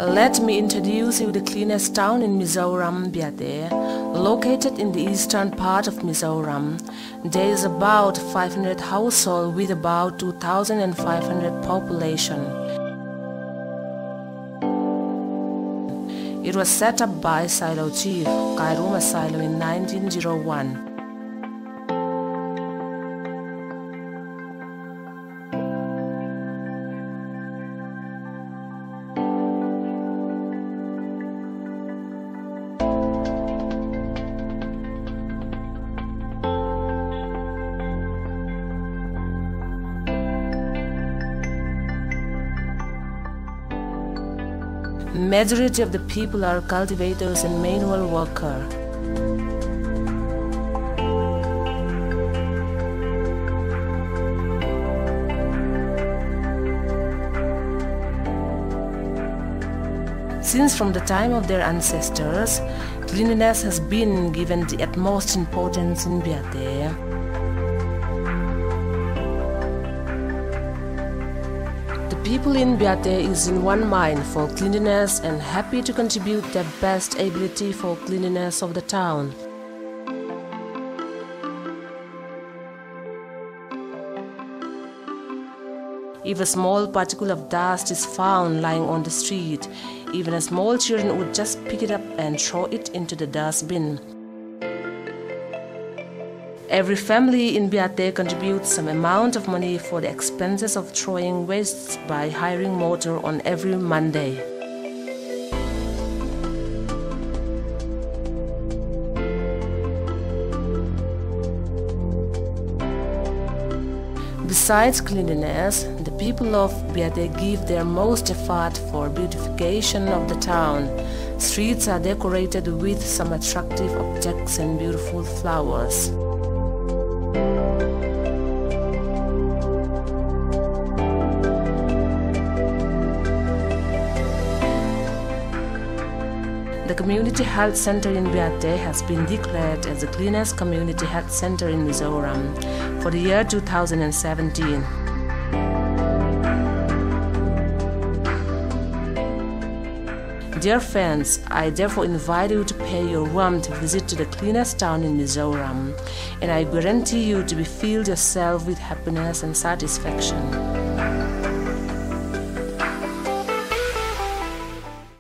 Let me introduce you to the cleanest town in Mizoram, Biate. Located in the eastern part of Mizoram, there is about 500 households with about 2,500 population. It was set up by Silo Chief Kairuma Silo in 1901. Majority of the people are cultivators and manual workers. Since from the time of their ancestors, cleanliness has been given the utmost importance in Biate. People in Biate is in one mind for cleanliness and happy to contribute their best ability for cleanliness of the town. If a small particle of dust is found lying on the street, even a small children would just pick it up and throw it into the dustbin. Every family in Biate contributes some amount of money for the expenses of throwing wastes by hiring motor on every Monday. Besides cleanliness, the people of Biate give their most effort for beautification of the town. Streets are decorated with some attractive objects and beautiful flowers. The Community Health Center in Biate has been declared as the cleanest community health center in Mizoram for the year 2017. Dear friends, I therefore invite you to pay your warmth visit to the cleanest town in Mizoram, and I guarantee you to be filled yourself with happiness and satisfaction.